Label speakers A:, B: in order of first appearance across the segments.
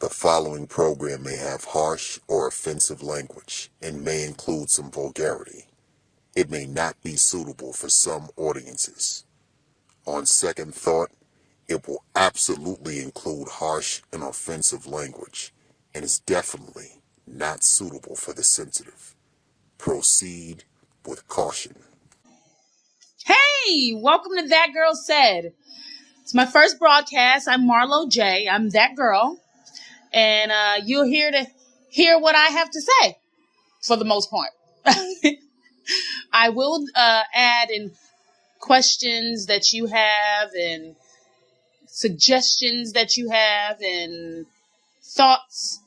A: The following program may have harsh or offensive language and may include some vulgarity. It may not be suitable for some audiences. On second thought, it will absolutely include harsh and offensive language and is definitely not suitable for the sensitive. Proceed with caution.
B: Hey, welcome to That Girl Said. It's my first broadcast. I'm Marlo, Jaye. I'm that girl. And you're here to hear what I have to say, for the most part. I will add in questions that you have and suggestions that you have and thoughts,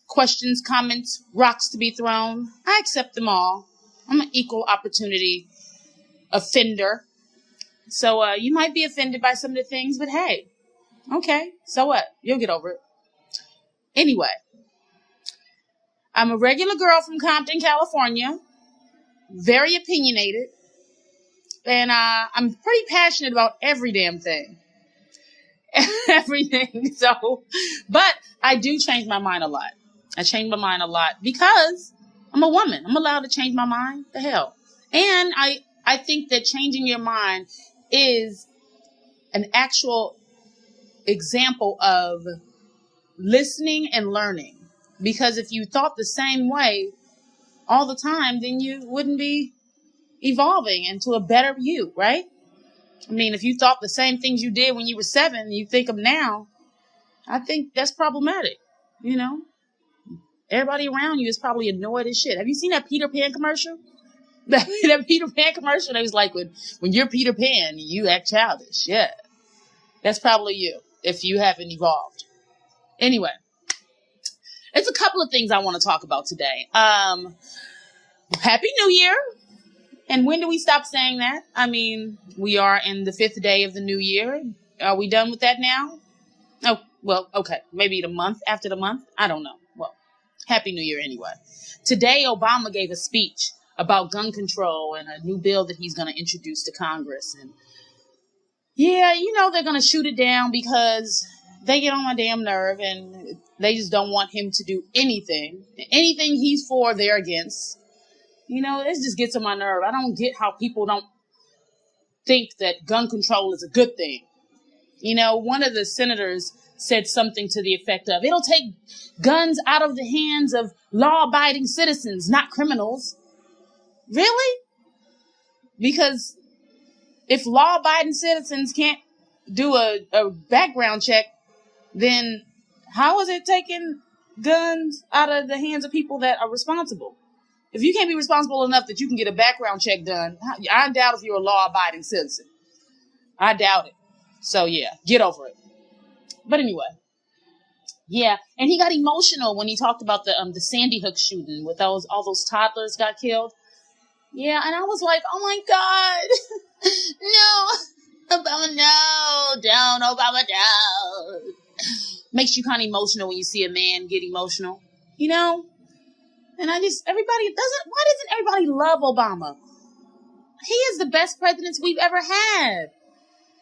B: questions, comments, rocks to be thrown. I accept them all. I'm an equal opportunity offender. So you might be offended by some of the things, but hey, okay, so what? You'll get over it. Anyway, I'm a regular girl from Compton, California, very opinionated, and I'm pretty passionate about every damn thing. Everything. So, but I do change my mind a lot. I change my mind a lot because I'm a woman. I'm allowed to change my mind. The hell. And I think that changing your mind is an actual example of listening and learning. Because if you thought the same way all the time, then you wouldn't be evolving into a better you, right? I mean, if you thought the same things you did when you were 7, you think of now, I think that's problematic, you know? Everybody around you is probably annoyed as shit. Have you seen that Peter Pan commercial? That Peter Pan commercial, it was like, when you're Peter Pan, you act childish. Yeah. That's probably you, if you haven't evolved. Anyway, it's a couple of things I want to talk about today. Happy New Year. And when do we stop saying that? I mean, we are in the 5th day of the new year. Are we done with that now? Oh, well, okay. Maybe the month after the month. I don't know. Well, Happy New Year anyway. Today, Obama gave a speech about gun control and a new bill that he's going to introduce to Congress. And yeah, you know, they're going to shoot it down because they get on my damn nerve and they just don't want him to do anything. Anything he's for, they're against. You know, it just gets on my nerve. I don't get how people don't think that gun control is a good thing. You know, one of the senators said something to the effect of, it'll take guns out of the hands of law-abiding citizens, not criminals. Really? Because if law-abiding citizens can't do a background check, then how is it taking guns out of the hands of people that are responsible? If you can't be responsible enough that you can get a background check done, I doubt if you're a law-abiding citizen. I doubt it. So, yeah, get over it. But anyway, yeah. And he got emotional when he talked about the Sandy Hook shooting with all those toddlers got killed. Yeah, and I was like, oh, my God. No. Obama, no. Don't, Obama, don't. Makes you kind of emotional when you see a man get emotional. You know? And why doesn't everybody love Obama? He is the best president we've ever had.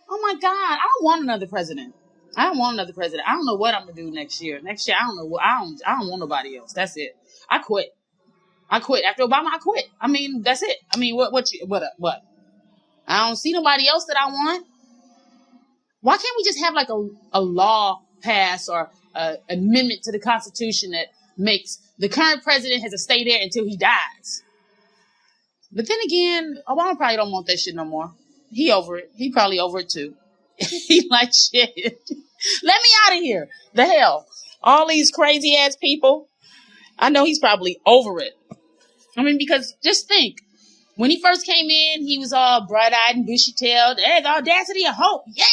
B: Oh my God. I don't want another president. I don't know what I'm going to do next year. I don't know. I don't want nobody else. That's it. I quit. After Obama, I quit. I mean, that's it. I mean, what? I don't see nobody else that I want. Why can't we just have like a law pass or an amendment to the Constitution that makes the current president has to stay there until he dies? But then again, Obama probably don't want that shit no more. He over it. He probably over it too. He like, shit. Let me out of here. The hell. All these crazy ass people. I know he's probably over it. I mean, because just think. When he first came in, he was all bright-eyed and bushy-tailed. Hey, the audacity of hope. Yeah.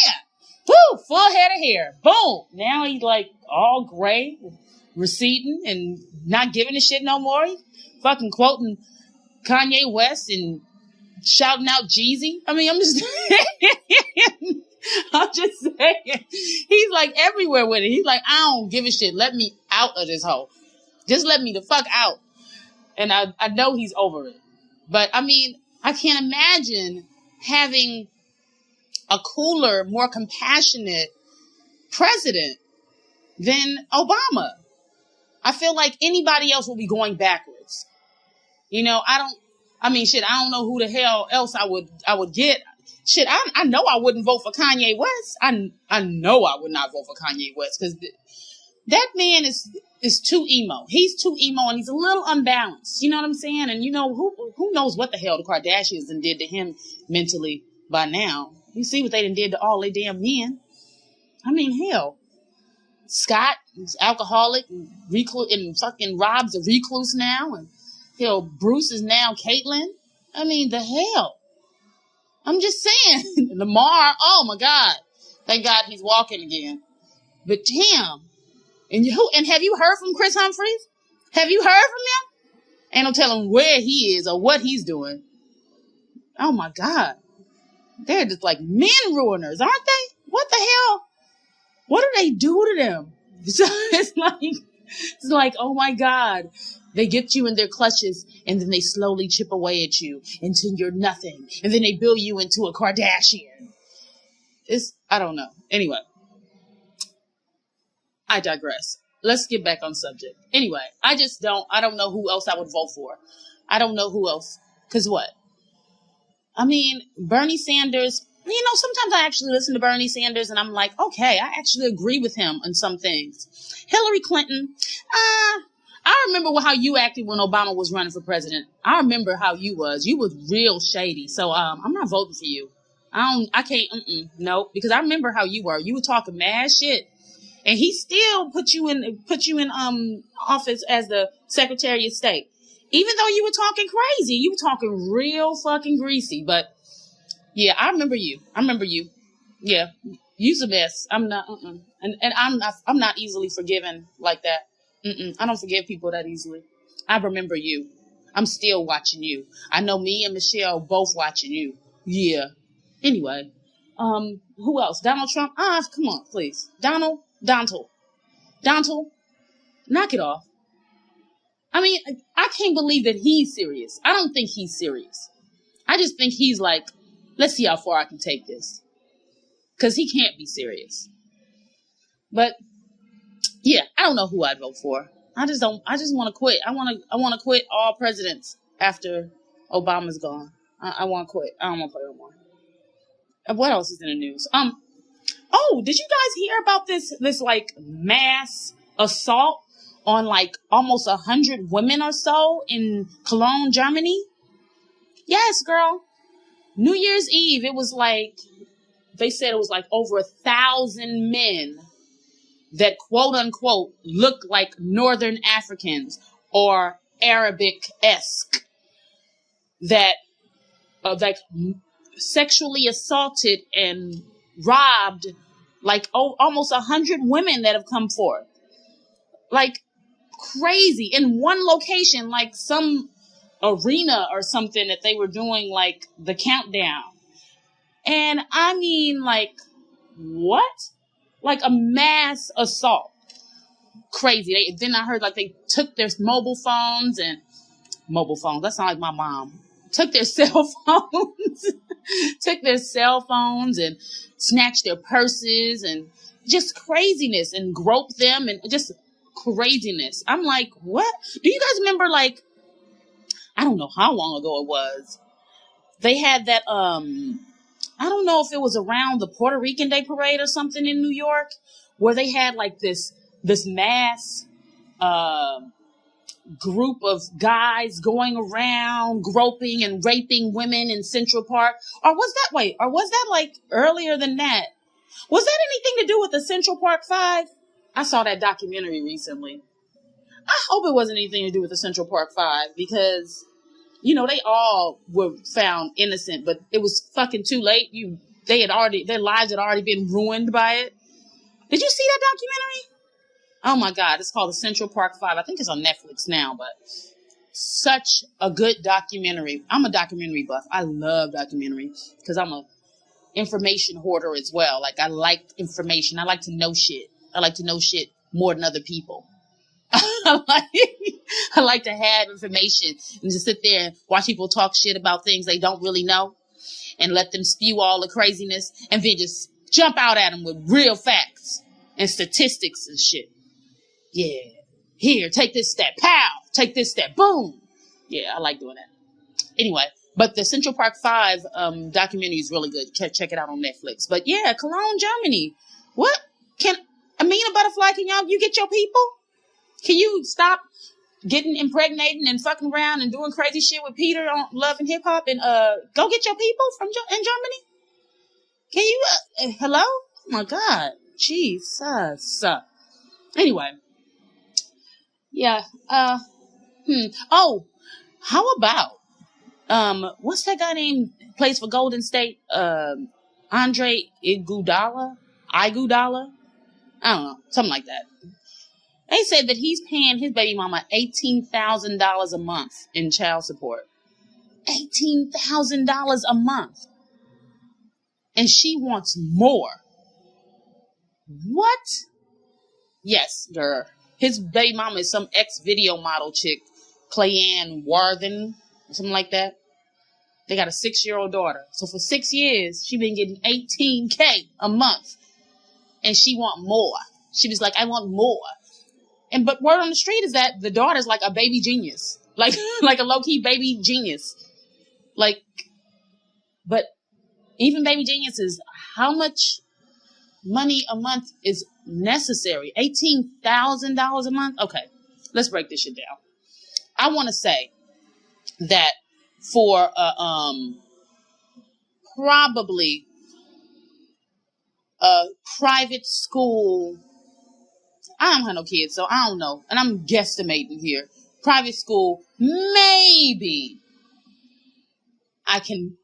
B: Woo! Full head of hair. Boom. Now he's like all gray, receding and not giving a shit no more. He fucking quoting Kanye West and shouting out Jeezy. I mean, I'm just saying. He's like everywhere with it. He's like, I don't give a shit. Let me out of this hole. Just let me the fuck out. And I know he's over it. But I mean, I can't imagine having a cooler, more compassionate president. than Obama. I feel like anybody else will be going backwards. You know, I don't know who the hell else I would get. Shit, I know I wouldn't vote for Kanye West. I know I would not vote for Kanye West because that man is too emo. He's too emo and he's a little unbalanced. You know what I'm saying? And you know, who knows what the hell the Kardashians done did to him mentally by now. You see what they done did to all they damn men. I mean, hell. Scott is alcoholic and fucking Rob's a recluse now. And hell, Bruce is now Caitlyn. I mean, the hell. I'm just saying. Lamar, oh my God. Thank God he's walking again. But damn. And have you heard from Chris Humphries? Have you heard from him? Ain't no telling where he is or what he's doing. Oh my God. They're just like men ruiners, aren't they? What the hell? What do they do to them? So it's like, oh my God. They get you in their clutches and then they slowly chip away at you until you're nothing. And then they build you into a Kardashian. I don't know. Anyway. I digress. Let's get back on subject. Anyway, I don't know who else I would vote for. I don't know who else. Cause what? I mean, Bernie Sanders, you know, sometimes I actually listen to Bernie Sanders and I'm like, okay, I actually agree with him on some things. Hillary Clinton, I remember how you acted when Obama was running for president. I remember how you was. You was real shady. So, I'm not voting for you. No, because I remember how you were. You were talking mad shit. And he still put you in office as the Secretary of State. Even though you were talking crazy, you were talking real fucking greasy. But yeah, I remember you. Yeah, you's a mess. I'm not, and I'm not easily forgiven like that. I don't forgive people that easily. I remember you. I'm still watching you. I know me and Michelle both watching you. Yeah. Anyway, who else? Donald Trump? Come on, please. Donald, knock it off. I mean, I can't believe that he's serious. I don't think he's serious. I just think he's like, let's see how far I can take this. Because he can't be serious. But, yeah, I don't know who I'd vote for. I just want to quit. I want to quit all presidents after Obama's gone. I want to quit. I don't want to play no more. What else is in the news? Oh, did you guys hear about this like mass assault on like almost 100 women or so in Cologne, Germany? Yes, girl. New Year's Eve, it was like, they said it was like over 1,000 men that quote unquote look like Northern Africans or Arabic-esque that like sexually assaulted and robbed like almost 100 women that have come forth. Like crazy in one location, like some arena or something that they were doing like the countdown. And I mean, like, what? Like a mass assault. Crazy. Then I heard like they took their mobile phones, that sounds like my mom. Took their cell phones and snatched their purses and just craziness and groped them and just craziness. I'm like, what? Do you guys remember, like, I don't know how long ago it was. They had that, I don't know if it was around the Puerto Rican Day Parade or something in New York, where they had like this mass, group of guys going around groping and raping women in Central Park. Or was that like earlier than that? Was that anything to do with the Central Park 5? I saw that documentary recently. I hope it wasn't anything to do with the Central Park 5 because, you know, they all were found innocent, but it was fucking too late. Their lives had already been ruined by it. Did you see that documentary? Oh my God, it's called the Central Park 5. I think it's on Netflix now, but such a good documentary. I'm a documentary buff. I love documentary because I'm a information hoarder as well. Like, I like information. I like to know shit. I like to know shit more than other people. I like to have information and just sit there and watch people talk shit about things they don't really know and let them spew all the craziness and then just jump out at them with real facts. and statistics and shit. Yeah. Here, take this step. Pow! Take this step. Boom! Yeah, I like doing that. Anyway, but the Central Park 5 documentary is really good. Check it out on Netflix. But yeah, Cologne, Germany. What? Can Amina Butterfly, you get your people? Can you stop getting impregnating and fucking around and doing crazy shit with Peter on Love and Hip Hop and go get your people in Germany? Can you, hello? Oh my God. Jesus. Anyway. Yeah. Oh, how about, what's that guy named plays for Golden State? Andre Iguodala? I don't know. Something like that. They said that he's paying his baby mama $18,000 a month in child support. $18,000 a month. And she wants more. What? Yes, girl. His baby mama is some ex-video model chick, Clayanne Warthen, or something like that. They got a 6-year-old daughter. So for 6 years, she been getting $18K a month. And she want more. She was like, I want more. But word on the street is that the daughter's like a baby genius. Like a low-key baby genius. But even baby geniuses, how much money a month is necessary? $18,000 a month? Okay, let's break this shit down. I want to say that for probably a private school, I don't have no kids, so I don't know, and I'm guesstimating here. Private school, maybe I can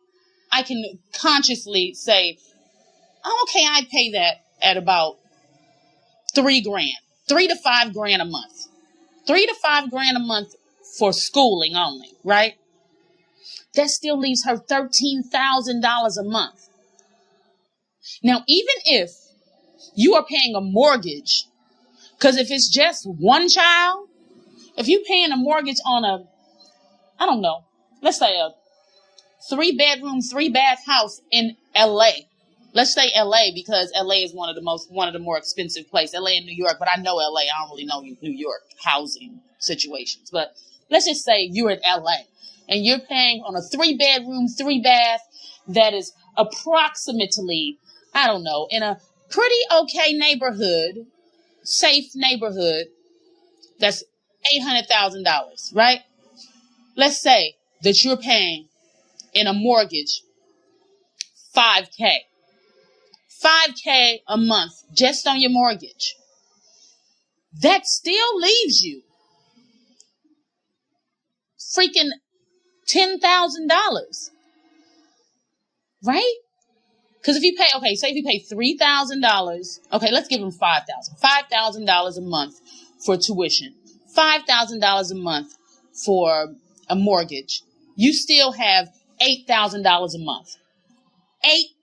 B: consciously say, oh, okay, I'd pay that at about $3,000, $3 to $5,000 a month, $3 to $5,000 a month for schooling only, right? That still leaves her $13,000 a month. Now, even if you are paying a mortgage, because if it's just one child, if you're paying a mortgage on I don't know, let's say a 3-bedroom, 3-bath house in LA. Let's say LA because LA is one of the more expensive places. LA and New York, but I know LA. I don't really know New York housing situations. But let's just say you're in LA and you're paying on a 3-bedroom, 3-bath that is approximately, I don't know, in a pretty okay neighborhood, safe neighborhood, that's $800,000, right? Let's say that you're paying in a mortgage $5K. $5K a month just on your mortgage. That still leaves you freaking $10,000. Right? Because if you pay, okay, say if you pay $3,000, okay, let's give them $5,000. $5,000 a month for tuition. $5,000 a month for a mortgage. You still have $8,000 a month.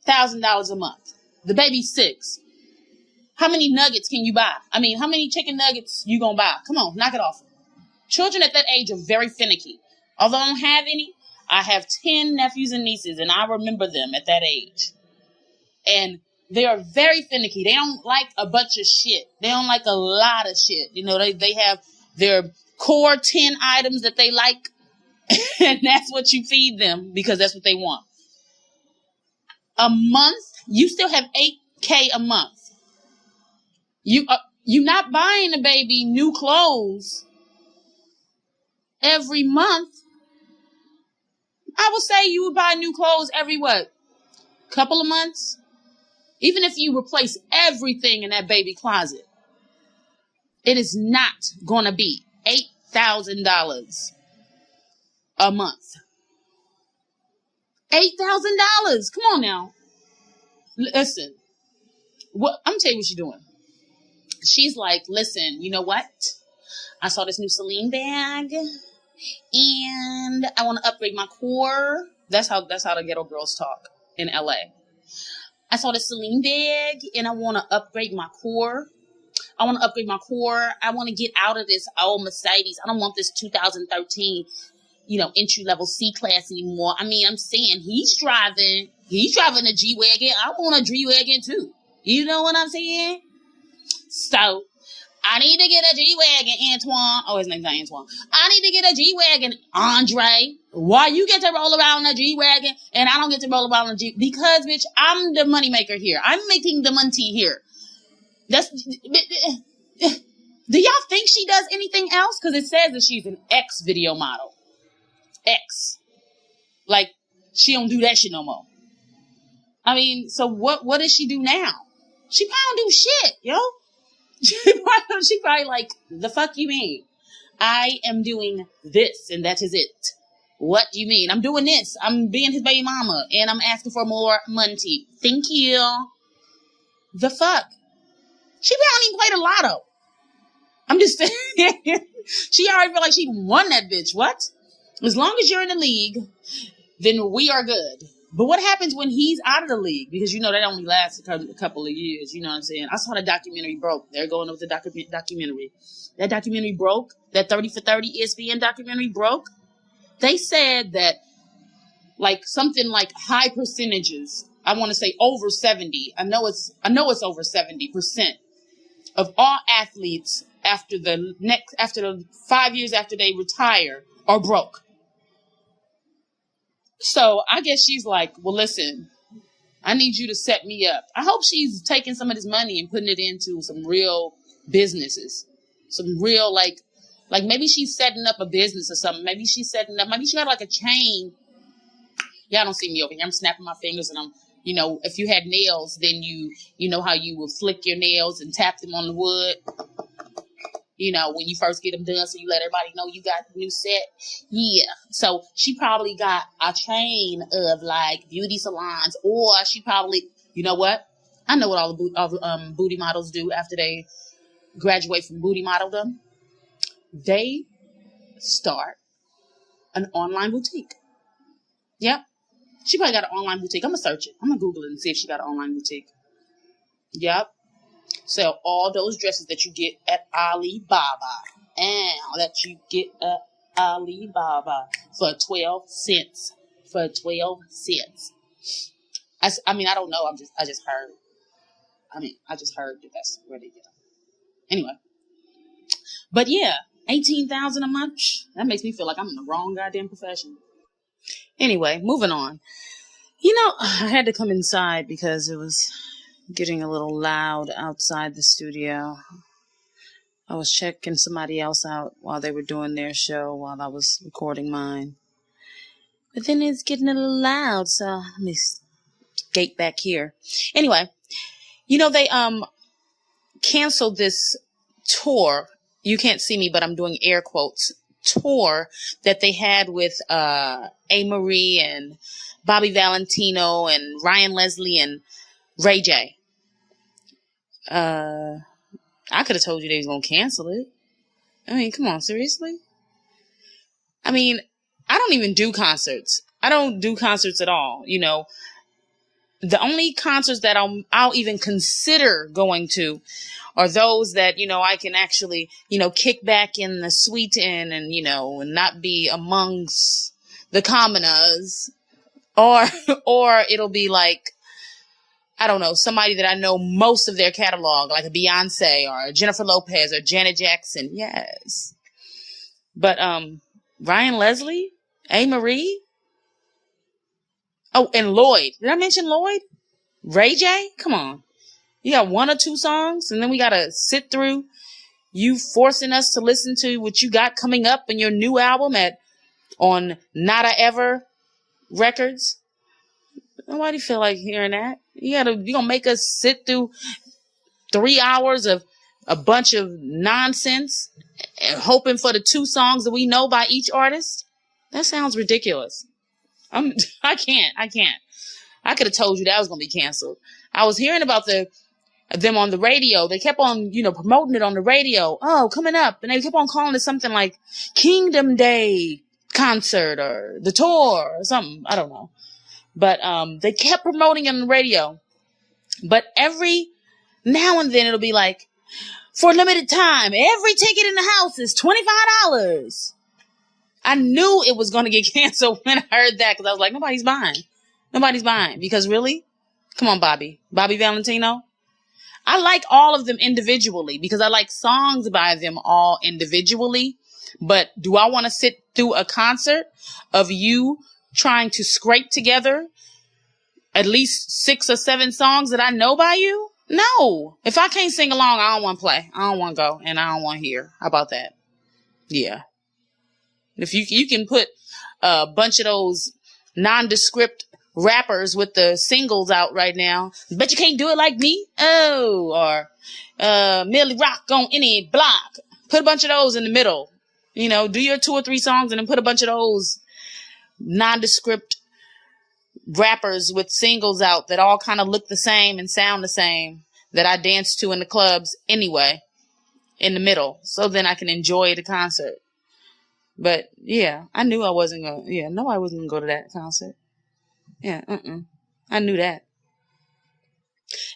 B: $8,000 a month. The baby's 6. How many nuggets can you buy? I mean, how many chicken nuggets you gonna buy? Come on, knock it off. Children at that age are very finicky. Although I don't have any, I have 10 nephews and nieces, and I remember them at that age. And they are very finicky. They don't like a bunch of shit. They don't like a lot of shit. You know, they have their core 10 items that they like, and that's what you feed them because that's what they want. A month, you still have $8K a month. You're not buying a baby new clothes every month. I would say you would buy new clothes every couple of months? Even if you replace everything in that baby closet, it is not going to be $8,000 a month. $8,000. Come on now. Listen, I'm going to tell you what she's doing. She's like, listen, you know what? I saw this new Celine bag and I want to upgrade my core. That's how the ghetto girls talk in LA. I saw this Celine bag and I want to upgrade my core. I want to get out of this old Mercedes. I don't want this 2013, entry level C-Class anymore. I mean, I'm saying he's driving a G-Wagon. I want a G-Wagon too. You know what I'm saying? So I need to get a G-Wagon, Antoine. Oh, his name's not Antoine. I need to get a G-Wagon, Andre. Why you get to roll around in a G-Wagon and I don't get to roll around in a G? Because, bitch, I'm the moneymaker here. I'm making the money here. That's... Do y'all think she does anything else? Because it says that she's an ex-video model. Ex. Like, she don't do that shit no more. I mean, so what does she do now? She probably don't do shit, yo. She probably like, the fuck you mean? I am doing this and that is it. What do you mean? I'm doing this. I'm being his baby mama and I'm asking for more money. Thank you. The fuck? She probably even played the lotto. I'm just saying. She already feel like she won that bitch. What? As long as you're in the league, then we are good. But what happens when he's out of the league? Because, you know, that only lasts a couple of years. You know what I'm saying? I saw the documentary broke. They're going with the documentary. That documentary broke. That 30 for 30 ESPN documentary broke. They said that, like, something like high percentages. I want to say over 70. I know it's over 70% of all athletes after the 5 years after they retire are broke. So I guess she's like, well, listen, I need you to set me up. I hope she's taking some of this money and putting it into some real businesses. Some real, like maybe she's setting up a business or something. Maybe she got like a chain. Y'all don't see me over here. I'm snapping my fingers and I'm, you know, if you had nails, then you know how you would flick your nails and tap them on the wood. You know, when you first get them done, so you let everybody know you got a new set. Yeah. So she probably got a chain of, like, beauty salons. Or she probably, you know what? I know what all the booty models do after they graduate from booty modeldom. They start an online boutique. Yep. She probably got an online boutique. I'm going to search it. I'm going to Google it and see if she got an online boutique. Yep. Sell all those dresses that you get at Alibaba. And that you get at Alibaba for 12 cents. For 12 cents. I mean, I don't know. I just heard. I just heard that that's where they get them. Anyway. But yeah, $18,000 a month. That makes me feel like I'm in the wrong goddamn profession. Anyway, moving on. You know, I had to come inside because it was getting a little loud outside the studio. I was checking somebody else out while they were doing their show while I was recording mine. But then it's getting a little loud, so let me skate back here. Anyway, you know, they canceled this tour. You can't see me, but I'm doing air quotes. Tour that they had with A-Marie and Bobby Valentino and Ryan Leslie and Ray J. I could have told you they was going to cancel it. I mean, come on, seriously? I mean, I don't even do concerts. I don't do concerts at all. You know, the only concerts that I'll even consider going to are those that, you know, I can actually, you know, kick back in the suite in and, you know, and not be amongst the commoners. Or it'll be like, I don't know, somebody that I know most of their catalog, like a Beyonce or a Jennifer Lopez or Janet Jackson. Yes. But Ryan Leslie, A-Marie. Oh, and Lloyd. Did I mention Lloyd? Ray J? Come on. You got one or two songs, and then we got to sit through you forcing us to listen to what you got coming up in your new album on Nada Ever Records. Nobody feel like hearing that. You gonna make us sit through 3 hours of a bunch of nonsense and hoping for the 2 songs that we know by each artist? That sounds ridiculous. I can't. I could have told you that was gonna be canceled. I was hearing about them on the radio. They kept on, you know, promoting it on the radio. Oh, coming up. And they kept on calling it something like Kingdom Day concert or the tour or something. I don't know. But they kept promoting it on the radio. But every now and then it'll be like, for a limited time, every ticket in the house is $25. I knew it was going to get canceled when I heard that because I was like, nobody's buying. Because really? Come on, Bobby Valentino. I like all of them individually because I like songs by them all individually. But do I want to sit through a concert of you trying to scrape together at least 6 or 7 songs that I know by you? No. If I can't sing along, I don't want to play. I don't want to go and I don't want to hear. How about that? Yeah. If you can put a bunch of those nondescript rappers with the singles out right now, but you can't do it like me. Oh, or Millie Rock on any block. Put a bunch of those in the middle. Do your 2 or 3 songs and then put a bunch of those nondescript rappers with singles out that all kind of look the same and sound the same that I dance to in the clubs anyway in the middle, so then I can enjoy the concert. But yeah, I knew I wasn't gonna. Yeah, no, I wasn't gonna go to that concert. Yeah, I knew that.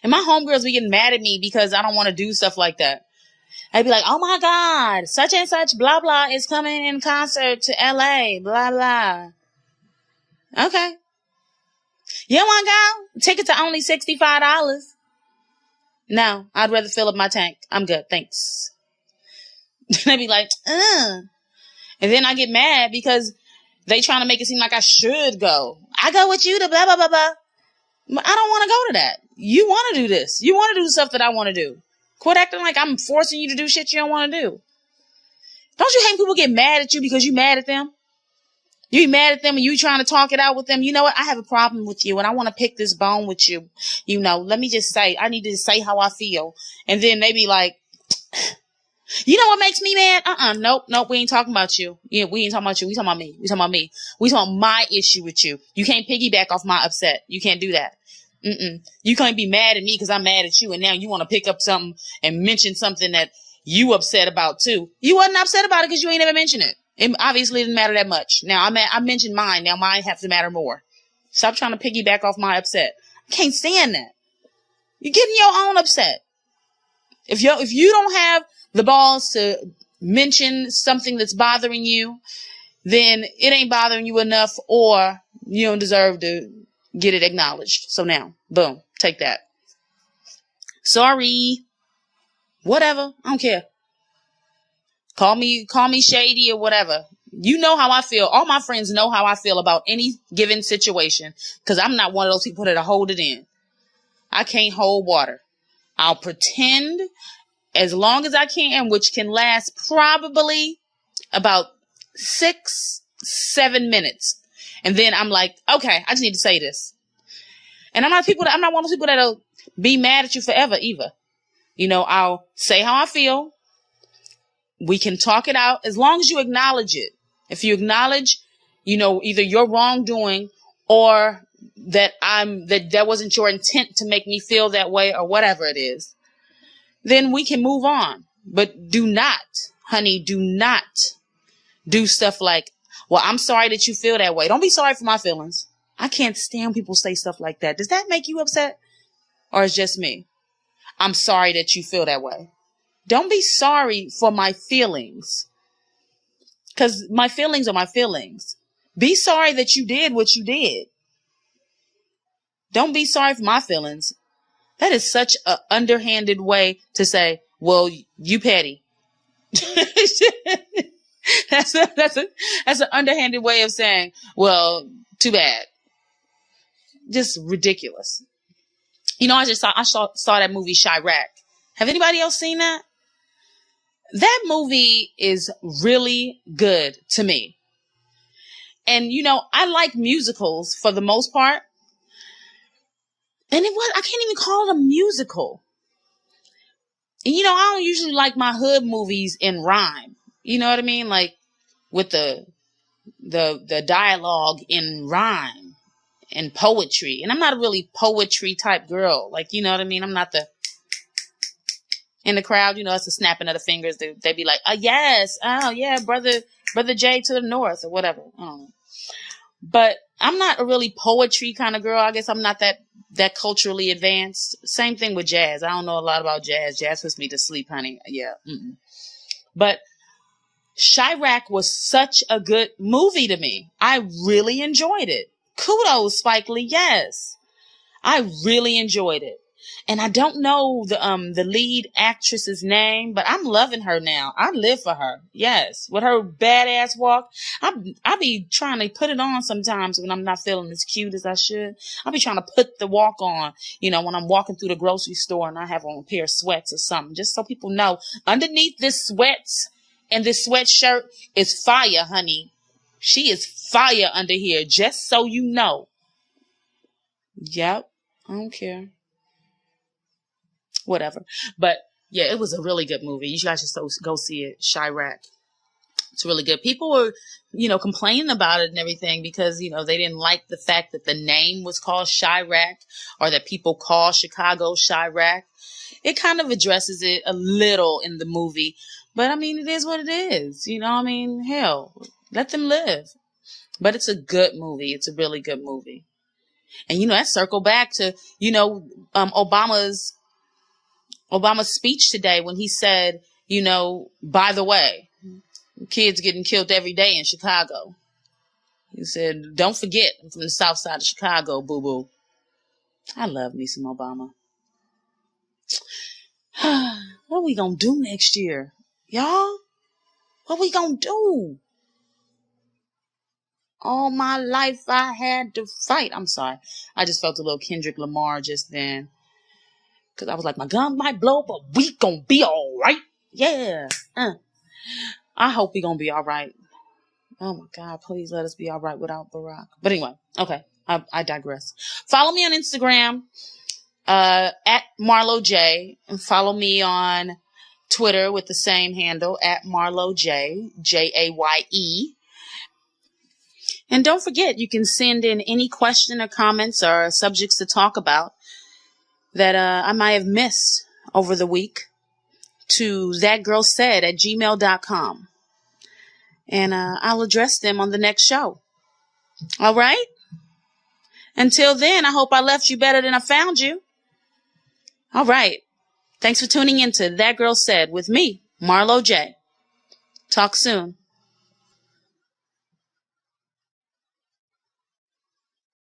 B: And my homegirls be getting mad at me because I don't want to do stuff like that. I'd be like, oh my God, such and such, blah, blah, is coming in concert to LA, blah, blah. Okay. You want to go? Tickets are only $65. No, I'd rather fill up my tank. I'm good, thanks. They'd be like, ugh. And then I get mad because they trying to make it seem like I should go. I go with you to blah, blah, blah, blah. I don't want to go to that. You want to do this. You want to do the stuff that I want to do. Quit acting like I'm forcing you to do shit you don't want to do. Don't you hate people get mad at you because you mad at them? You mad at them and you trying to talk it out with them. You know what? I have a problem with you and I want to pick this bone with you. Let me just say, I need to say how I feel. And then they be like, you know what makes me mad? Nope. We ain't talking about you. Yeah, we ain't talking about you. We talking about me. We talking about my issue with you. You can't piggyback off my upset. You can't do that. You can't be mad at me because I'm mad at you. And now you want to pick up something and mention something that you upset about too. You wasn't upset about it because you ain't ever mentioned it. It obviously didn't matter that much. Now I mentioned mine. Now mine have to matter more. Stop trying to piggyback off my upset. I can't stand that. You're getting your own upset. If you don't have the balls to mention something that's bothering you, then it ain't bothering you enough, or you don't deserve to get it acknowledged. So now, boom, take that. Sorry. Whatever. I don't care. Call me shady or whatever. You know how I feel. All my friends know how I feel about any given situation because I'm not one of those people that'll hold it in. I can't hold water. I'll pretend as long as I can, which can last probably about 6-7 minutes. And then I'm like, okay, I just need to say this. And I'm not one of those people that'll be mad at you forever either. I'll say how I feel. We can talk it out as long as you acknowledge it. If you acknowledge, either your wrongdoing or that wasn't your intent to make me feel that way or whatever it is, then we can move on. But do not do stuff like, well, I'm sorry that you feel that way. Don't be sorry for my feelings. I can't stand when people say stuff like that. Does that make you upset? Or it's just me? I'm sorry that you feel that way. Don't be sorry for my feelings. Because my feelings are my feelings. Be sorry that you did what you did. Don't be sorry for my feelings. That is such an underhanded way to say, well, you petty. That's an underhanded way of saying, well, too bad. Just ridiculous. I saw that movie Chirac. Have anybody else seen that? That movie is really good to me. And, I like musicals for the most part. And I can't even call it a musical. And, I don't usually like my hood movies in rhyme. You know what I mean? Like with the dialogue in rhyme and poetry. And I'm not a really poetry type girl. Like, you know what I mean? I'm not in the crowd, it's a snapping of the fingers. They'd be like, oh, yes. Oh, yeah, brother Jaye to the north or whatever. I don't know. But I'm not a really poetry kind of girl. I guess I'm not that culturally advanced. Same thing with jazz. I don't know a lot about jazz. Jazz puts me to sleep, honey. Yeah. But Chirac was such a good movie to me. I really enjoyed it. Kudos, Spike Lee. Yes. I really enjoyed it. And I don't know the lead actress's name, but I'm loving her now. I live for her. Yes, with her badass walk, I be trying to put it on sometimes when I'm not feeling as cute as I should. I be trying to put the walk on, when I'm walking through the grocery store and I have on a pair of sweats or something, just so people know underneath this sweats and this sweatshirt is fire, honey. She is fire under here, just so you know. Yep, I don't care. Whatever. But yeah, it was a really good movie. You guys should go see it. Chirac. It's really good. People were, complaining about it and everything because, they didn't like the fact that the name was called Chirac or that people call Chicago Chirac. It kind of addresses it a little in the movie. But I mean, it is what it is. Hell, let them live. But it's a good movie. It's a really good movie. And, that circle back to, Obama's speech today when he said, by the way, kids getting killed every day in Chicago. He said, don't forget, I'm from the south side of Chicago, boo-boo. I love me some Obama. What we gonna do next year? Y'all? What we gonna do? All my life I had to fight. I'm sorry. I just felt a little Kendrick Lamar just then. Because I was like, my gun might blow, but we gonna be all right. Yeah. I hope we gonna be all right. Oh my God, please let us be all right without Barack. But anyway, okay, I digress. Follow me on Instagram, at Marlo Jaye, and follow me on Twitter with the same handle, at Marlo Jaye, Jaye. And don't forget, you can send in any question or comments or subjects to talk about that I might have missed over the week to thatgirlsaid@gmail.com. And I'll address them on the next show. All right? Until then, I hope I left you better than I found you. All right. Thanks for tuning in to That Girl Said with me, Marlo Jaye. Talk soon.